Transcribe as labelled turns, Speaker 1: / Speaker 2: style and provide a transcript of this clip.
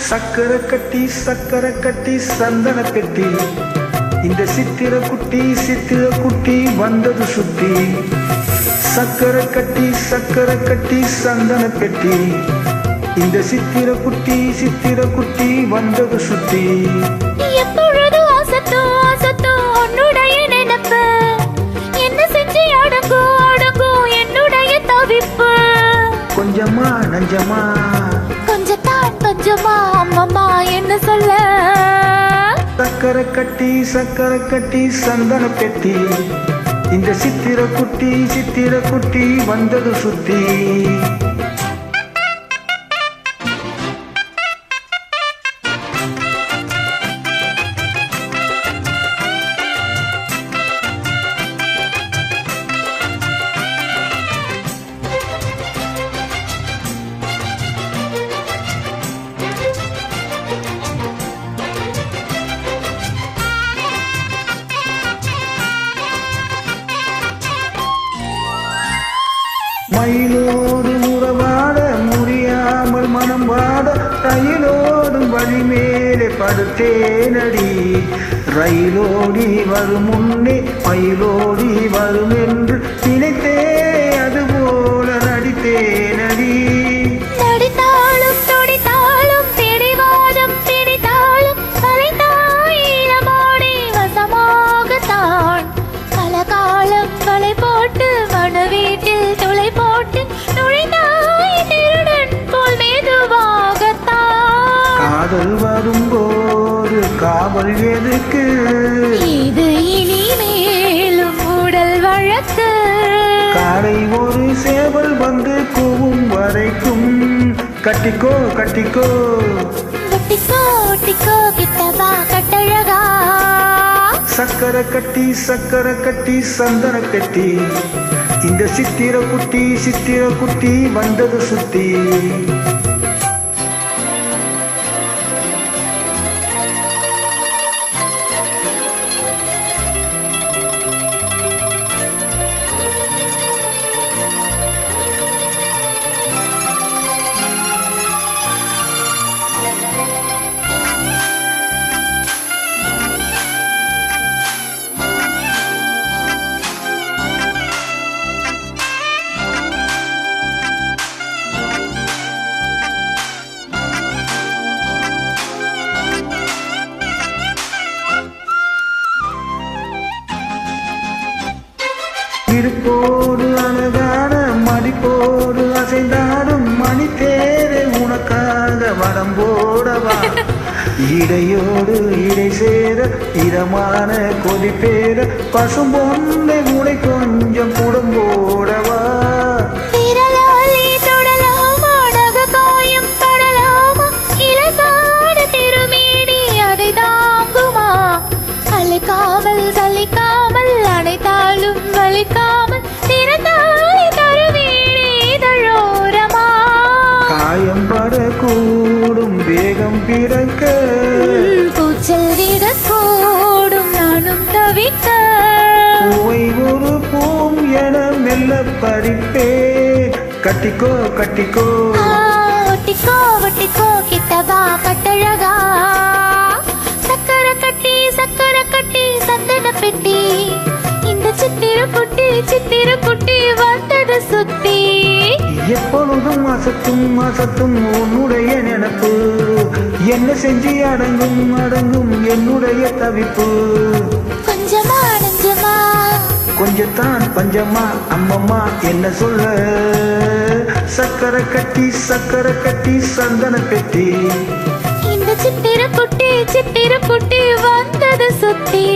Speaker 1: சக்கரை கட்டி சந்தன பெட்டி இந்த சித்திர குட்டி வந்தது சுத்தி சக்கரை கட்டி சந்தன பெட்டி இந்த சித்திர குட்டி வந்தது சுத்தி
Speaker 2: எப்பொழுது ஆசத்தோ உன்னுடைய நினைப்பு என்ன செஞ்சு அடங்கும் என்னுடைய தவிப்பு
Speaker 1: கொஞ்சமா நஞ்சமா
Speaker 2: கொஞ்சமா அம்மம்மா என்ன சொல்ல
Speaker 1: சக்கரை கட்டி சந்தன பெட்டி இந்த சித்திர குட்டி வந்தது சுத்தி மயிலோடு உறவாட முடியாமல் மனம் வாட ரயிலோடும் வழி மேலே படுத்தேனடி ரயிலோடி வரும் முன்னே மயிலோடி வரும் என்று நினைத்தே அதுபோல நடித்தேனடி காதல் வரும்போது காவல் எதுக்கு
Speaker 2: இது இனிமேலும் உடல் வழக்கு
Speaker 1: காலை ஒரு சேவல் வந்து கூவும் வரைக்கும் கட்டிக்கோ
Speaker 2: கிட்டவா கட்டழகா
Speaker 1: சக்கரை கட்டி சந்தன கட்டி இந்த சித்திர குட்டி வந்தது சுத்தி இருப்போடு அழகான மடிப்போடு அசைந்தாடும் மணி தேரை உனக்காக வடம் போடவா இடையோடு இடை சேர இதமான கொதி பேர பசும்பொன்னை உனை கொஞ்சம் குடம் போடவா
Speaker 2: காவல் சலிக்காமல் அனைத்தாலும் வலிக்காமல் திறந்தாலே தருவீழோரமா
Speaker 1: காயம் படக்கூடும் வேகம் பிறக்க
Speaker 2: கூச்சல் விடக்கூடும் நானும் தவிக்க
Speaker 1: பூவை ஒரு பூம் என மெல்ல பறிப்பே கட்டிக்கோ
Speaker 2: ஒட்டிக்கோ கிட்டவா கட்டழகா சக்கரை கட்டி சந்தன பெட்டி இந்த சித்திர குட்டி வந்தது சுத்தி
Speaker 1: எப்பொழுதும் அசத்தும் உன்னுடைய நினப்பு என்ன செஞ்சு அடங்கும் என்னுடைய தவிப்பு
Speaker 2: கொஞ்சமா நஞ்சமா
Speaker 1: கொஞ்சத்தான் பஞ்சமா அம்மம்மா என்ன சொல்ல சக்கரை கட்டி சந்தன பெட்டி
Speaker 2: இந்த சித்திர குட்டி வந்தது சுத்தி